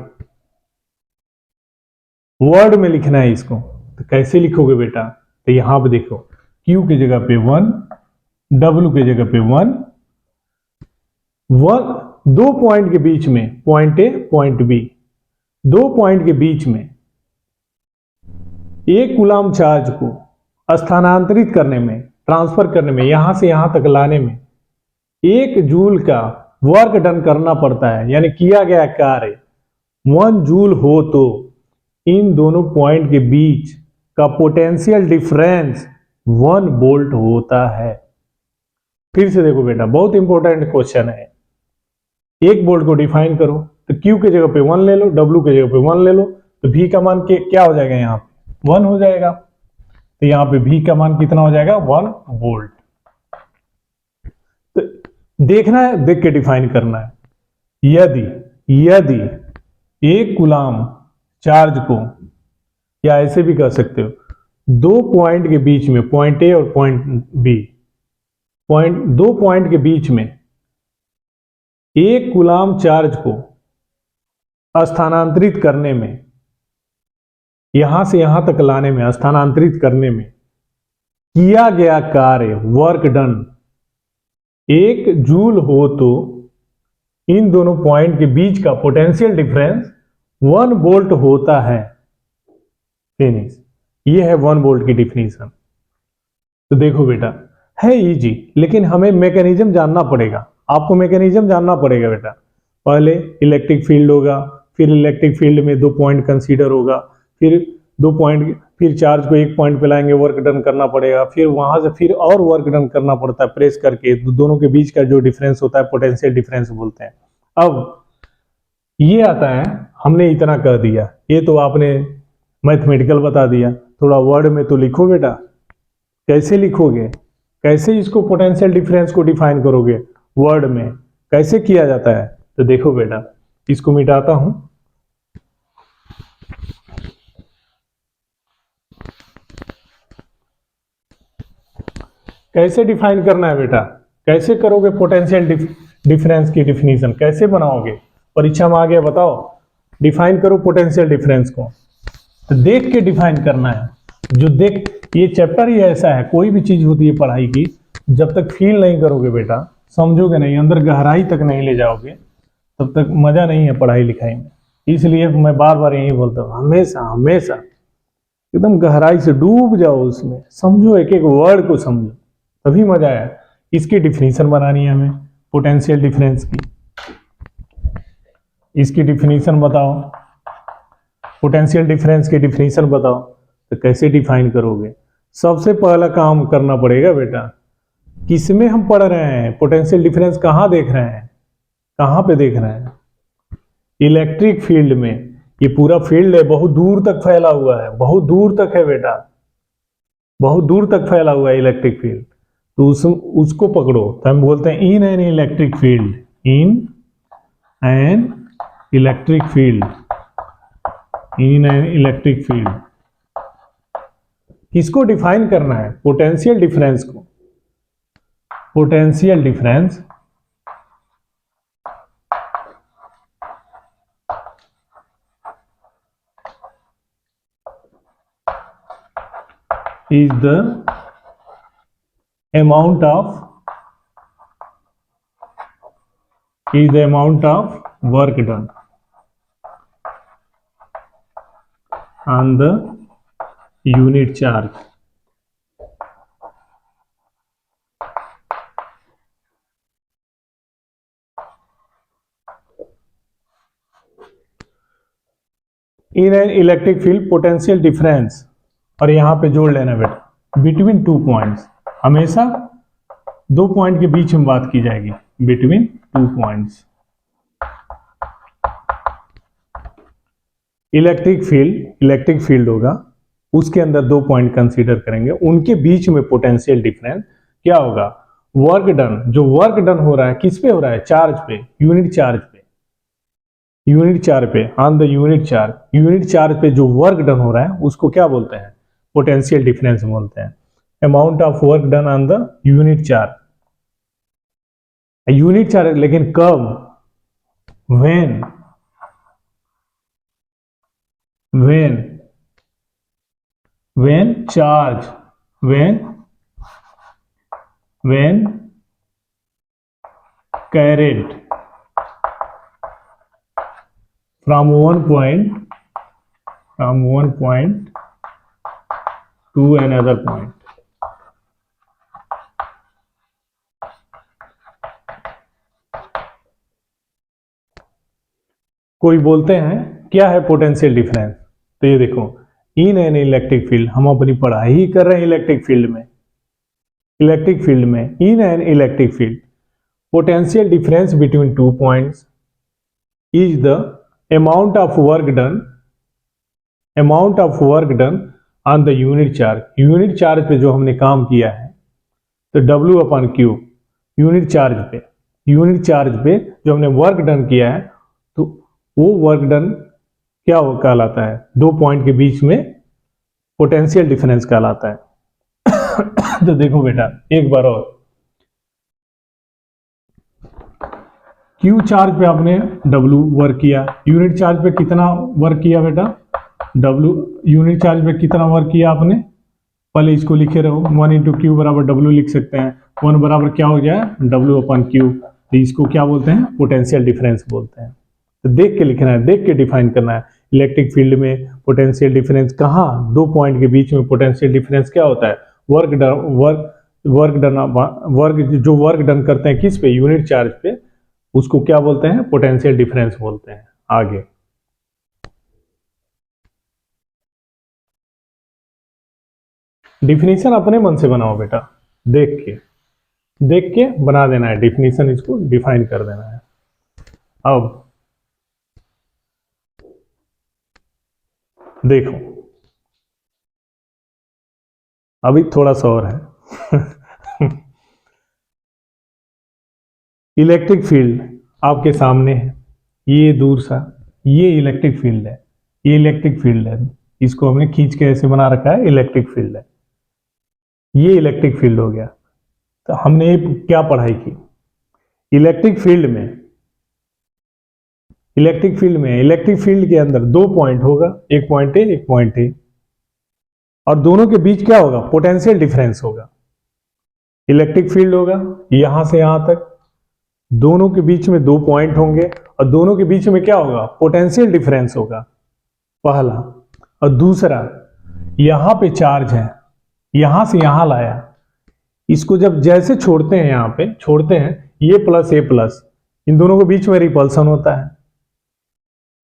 वर्ड में लिखना है इसको, तो कैसे लिखोगे बेटा? तो यहां पे देखो, Q की जगह पे 1, W की जगह पे 1, दो पॉइंट के बीच में, पॉइंट ए पॉइंट बी, दो पॉइंट के बीच में एक कूलाम चार्ज को स्थानांतरित करने में, ट्रांसफर करने में, यहां से यहां तक लाने में 1 जूल का वर्क डन करना पड़ता है, यानी किया गया कार्य 1 जूल हो तो इन दोनों पॉइंट के बीच का पोटेंशियल डिफरेंस 1 वोल्ट होता है। फिर से देखो बेटा, बहुत इंपॉर्टेंट क्वेश्चन है। एक वोल्ट को डिफाइन करो, तो Q के जगह पे 1 ले लो, W के जगह पे 1 ले लो, तो V का मान क्या हो जाएगा? यहाँ पे 1 हो जाएगा। तो यहाँ पे V का मान कितना हो जाएगा? 1 वोल्ट। तो देखना है, देख के डिफाइन करना है। यदि एक कूलाम चार्ज को, या ऐसे भी कह सकते हो, दो पॉइंट के बीच में, पॉइंट ए और पॉइंट बी, दो पॉइंट के बीच में एक कूलाम चार्ज को स्थानांतरित करने में, यहां से यहां तक लाने में, स्थानांतरित करने में किया गया कार्य, वर्क डन 1 जूल हो तो इन दोनों पॉइंट के बीच का पोटेंशियल डिफरेंस 1 वोल्ट होता है। फिनिश। ये है 1 वोल्ट की डिफिनीशन। तो देखो बेटा, है इजी, लेकिन हमें मैकेनिज्म जानना पड़ेगा। आपको मैकेनिज्म जानना पड़ेगा बेटा। पहले इलेक्ट्रिक फील्ड होगा, फिर इलेक्ट्रिक फील्ड में 2 पॉइंट कंसीडर होगा, फिर 2 पॉइंट, फिर चार्ज को 1 पॉइंट पे लाएंगे, वर्क डन करना पड़ेगा, फिर वहां से फिर और वर्क डन करना पड़ता है प्रेस करके। दोनों के बीच का जो डिफरेंस होता है पोटेंशियल डिफरेंस बोलते हैं। अब ये आता है, हमने इतना कह दिया, ये तो आपने मैथमेटिकल बता दिया, थोड़ा वर्ड में तो लिखो बेटा। कैसे लिखोगे? कैसे इसको पोटेंशियल डिफरेंस को डिफाइन करोगे वर्ड में? कैसे किया जाता है? तो देखो बेटा, इसको मिटाता हूं। कैसे डिफाइन करना है बेटा? कैसे करोगे पोटेंशियल डिफरेंस की डिफिनीशन? कैसे बनाओगे? परीक्षा में आ गया, बताओ। डिफाइन करो पोटेंशियल डिफरेंस को। तो देख के डिफाइन करना है। जो देख, ये चैप्टर ही ऐसा है, कोई भी चीज होती है पढ़ाई की, जब तक फील नहीं करोगे बेटा, समझोगे नहीं, अंदर गहराई तक नहीं ले जाओगे, तब तक मजा नहीं है पढ़ाई लिखाई में। इसलिए मैं बार बार यही बोलता हूँ, हमेशा हमेशा एकदम गहराई से डूब जाओ उसमें, समझो, एक एक वर्ड को समझो, तभी मजा आया। इसकी डिफिनीशन बनानी है हमें, पोटेंशियल डिफरेंस की। इसकी डिफिनीशन बताओ, पोटेंशियल डिफरेंस की डिफिनीशन बताओ। तो कैसे डिफाइन करोगे? सबसे पहला काम करना पड़ेगा बेटा, किसमें हम पढ़ रहे हैं? पोटेंशियल डिफरेंस कहाँ देख रहे हैं? कहाँ पे देख रहे हैं? इलेक्ट्रिक फील्ड में। ये पूरा फील्ड है, बहुत दूर तक फैला हुआ है, बहुत दूर तक है बेटा, बहुत दूर तक फैला हुआ है इलेक्ट्रिक फील्ड। तो उसको पकड़ो, तो हम बोलते हैं in an electric field, in an electric field, in an electric field. किसको डिफाइन करना है? पोटेंशियल डिफरेंस को। Potential difference is the amount of work done on the unit charge. In an electric field potential difference, और यहां पे जोड़ लेना बेटा, बिटवीन 2 पॉइंट्स। हमेशा दो पॉइंट के बीच में बात की जाएगी, between two points. Electric field होगा, उसके अंदर दो पॉइंट कंसीडर करेंगे, उनके बीच में पोटेंशियल डिफरेंस क्या होगा, वर्क डन, जो वर्क डन हो रहा है किस पे हो रहा है, चार्ज पे, यूनिट चार्ज पे, ऑन द यूनिट चार्ज पे जो वर्क डन हो रहा है उसको क्या बोलते हैं, पोटेंशियल डिफरेंस बोलते हैं। Amount of work done on the unit charge, लेकिन कब, when charge, when carried from one point to another point। कोई बोलते हैं क्या है पोटेंशियल डिफरेंस, तो ये देखो, इन एन इलेक्ट्रिक फील्ड, हम अपनी पढ़ाई ही कर रहे हैं इलेक्ट्रिक फील्ड में, in an electric field potential difference between two points is the amount of work done on the unit charge पे जो हमने काम किया है, तो W upon Q, unit charge पे जो हमने वर्क डन किया है, तो वो वर्क डन क्या कहलाता है, दो पॉइंट के बीच में पोटेंशियल डिफरेंस कहलाता है। तो देखो बेटा एक बार और, क्यू चार्ज पे आपने W वर्क किया, यूनिट चार्ज पे कितना वर्क किया बेटा, W यूनिट चार्ज पे कितना वर्क किया आपने, पहले इसको लिखे रहो, 1 इंटू क्यू बराबर W लिख सकते हैं, 1 बराबर क्या हो गया, W अपॉन क्यू, तो इसको क्या बोलते हैं, पोटेंशियल डिफरेंस बोलते हैं। तो देख के लिखना है, देख के डिफाइन करना है। इलेक्ट्रिक फील्ड में पोटेंशियल डिफरेंस कहाँ, दो पॉइंट के बीच में पोटेंशियल डिफरेंस क्या होता है, जो वर्क डन करते हैं किस पे, यूनिट चार्ज पे, उसको क्या बोलते हैं, पोटेंशियल डिफरेंस बोलते हैं। आगे डिफिनीशन अपने मन से बनाओ बेटा, देख के बना देना है डिफिनीशन, इसको डिफाइन कर देना है। अब देखो, अभी थोड़ा सा और है। इलेक्ट्रिक फील्ड आपके सामने है, ये दूर सा, ये इलेक्ट्रिक फील्ड है, इसको हमने खींच के ऐसे बना रखा है, इलेक्ट्रिक फील्ड है, ये इलेक्ट्रिक फील्ड हो गया। तो हमने क्या पढ़ाई की, इलेक्ट्रिक फील्ड के अंदर दो पॉइंट होगा, एक पॉइंट ए, और दोनों के बीच क्या होगा, पोटेंशियल डिफरेंस होगा। इलेक्ट्रिक फील्ड होगा यहां से यहां तक, दोनों के बीच में दो पॉइंट होंगे, और दोनों के बीच में क्या होगा, पोटेंशियल डिफरेंस होगा, पहला। और दूसरा, यहां पे चार्ज है, यहां से यहां लाया, इसको जब जैसे छोड़ते हैं, यहां पे छोड़ते हैं, ये प्लस ए प्लस, इन दोनों के बीच में रिपल्सन होता है।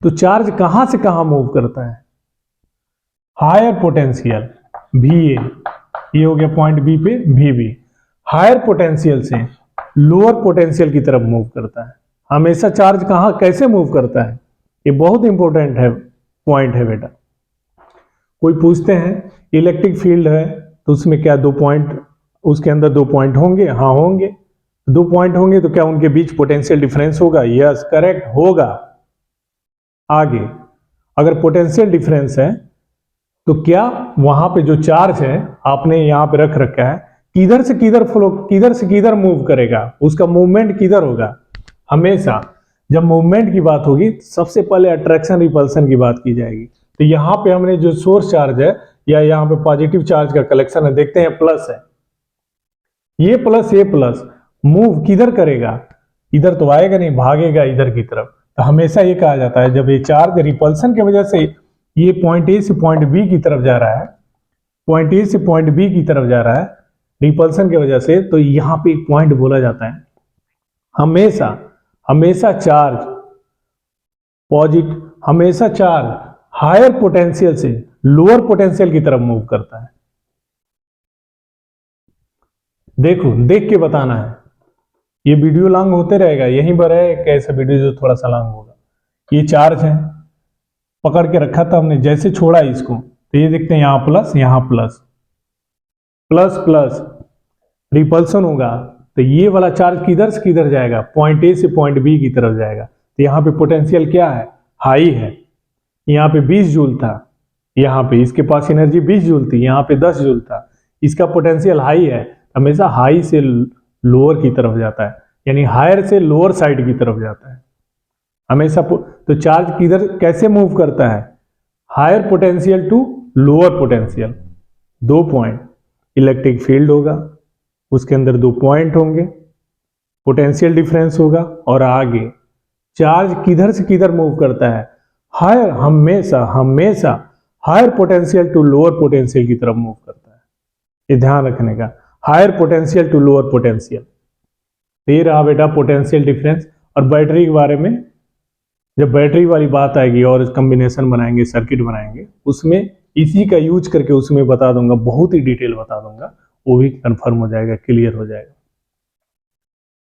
तो चार्ज कहां से कहां मूव करता है, हायर पोटेंशियल VA, ये हो गया पॉइंट बी पे VB, हायर पोटेंशियल से लोअर पोटेंशियल की तरफ मूव करता है। हमेशा चार्ज कहां कैसे मूव करता है, ये बहुत इंपॉर्टेंट है, पॉइंट है बेटा। कोई पूछते हैं इलेक्ट्रिक फील्ड है तो उसमें क्या दो पॉइंट, उसके अंदर दो पॉइंट होंगे, हाँ होंगे, दो पॉइंट होंगे तो क्या उनके बीच पोटेंशियल डिफरेंस होगा, यस करेक्ट होगा। आगे अगर पोटेंशियल डिफरेंस है तो क्या वहां पे जो चार्ज है आपने यहां पे रख रखा है, किधर से किधर मूव करेगा, उसका मूवमेंट किधर होगा। हमेशा जब मूवमेंट की बात होगी सबसे पहले अट्रैक्शन रिपल्सन की बात की जाएगी। तो यहाँ पे हमने जो सोर्स चार्ज है या यहाँ पे पॉजिटिव चार्ज का कलेक्शन है, देखते हैं प्लस है, ये प्लस मूव किधर करेगा, इधर तो आएगा नहीं, भागेगा इधर की तरफ। तो हमेशा ये कहा जाता है जब ये चार्ज रिपल्सन की वजह से ये पॉइंट ए से पॉइंट बी की तरफ जा रहा है, रिपल्सन की वजह से, तो यहाँ पे एक पॉइंट बोला जाता है, हमेशा चार्ज हायर पोटेंशियल से लोअर पोटेंशियल की तरफ मूव करता है। देखो, देख के बताना है। ये वीडियो लॉन्ग होते रहेगा, यहीं पर है एक ऐसा वीडियो जो थोड़ा सा लॉन्ग होगा। ये चार्ज है, पकड़ के रखा था हमने, जैसे छोड़ा इसको तो ये देखते हैं यहाँ प्लस, यहाँ प्लस, प्लस प्लस रिपल्सन होगा, तो ये वाला चार्ज किधर से किधर जाएगा, पॉइंट ए से पॉइंट बी की तरफ जाएगा। तो यहाँ पे पोटेंशियल क्या है, हाई है। यहाँ पे 20 जूल था, यहाँ पे इसके पास एनर्जी 20 जूल थी, यहाँ पे 10 जूल था। इसका पोटेंशियल हाई है, हमेशा हाई से लोअर की तरफ जाता है, यानी हायर से लोअर साइड की तरफ जाता है हमेशा। तो चार्ज किधर कैसे मूव करता है, higher potential to lower potential. 2 point electric field होगा, उसके अंदर 2 पॉइंट होंगे, पोटेंशियल डिफरेंस होगा, और आगे चार्ज किधर से किधर मूव करता है, हायर, हमेशा हमेशा higher potential to lower potential की तरफ मूव करता है। ये ध्यान रखने का, higher potential to lower potential. ये रहा बेटा पोटेंशियल डिफरेंस। और बैटरी के बारे में जब बैटरी वाली बात आएगी और कॉम्बिनेशन बनाएंगे, सर्किट बनाएंगे, उसमें इसी का यूज करके उसमें बता दूंगा, बहुत ही डिटेल बता दूंगा, वो भी कंफर्म हो जाएगा, क्लियर हो जाएगा।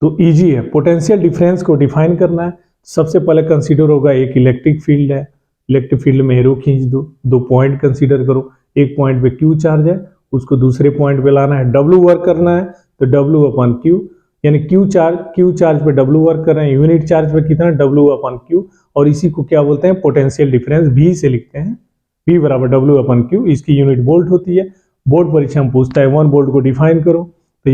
तो इजी है पोटेंशियल डिफरेंस को डिफाइन करना है। सबसे पहले कंसीडर होगा एक इलेक्ट्रिक फील्ड है, इलेक्ट्रिक फील्ड में एरो खींच दो, 2 पॉइंट कंसीडर करो, एक पॉइंट पे क्यू चार्ज है, उसको दूसरे पॉइंट पे लाना है, डब्ल्यू वर्क करना है, तो डब्ल्यू अपॉन क्यू, यानी क्यू चार्ज पे डब्ल्यू वर्क कर रहे हैं, यूनिट चार्ज पे कितना, डब्ल्यू अपॉन क्यू। और इसी को क्या बोलते हैं, पोटेंशियल डिफरेंस, भी से लिखते हैं, V बराबर डब्ल्यू अपॉन क्यू। इसकी यूनिट वोल्ट होती है। बोर्ड परीक्षा में पूछता है 1 वोल्ट को डिफाइन करो, तो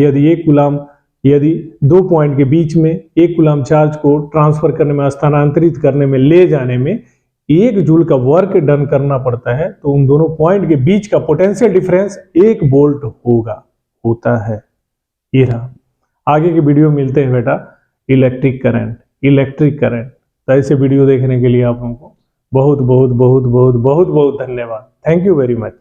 यदि 2 पॉइंट के बीच में 1 कूलाम चार्ज को ट्रांसफर करने में, स्थानांतरित करने में, ले जाने में 1 जूल का वर्क डन करना पड़ता है, तो उन दोनों पॉइंट के बीच का पोटेंशियल डिफरेंस 1 वोल्ट होता है। ये रहा। आगे के वीडियो मिलते हैं बेटा इलेक्ट्रिक करंट। तो ऐसे वीडियो देखने के लिए आप लोगों को बहुत बहुत बहुत बहुत बहुत बहुत धन्यवाद। Thank you very much.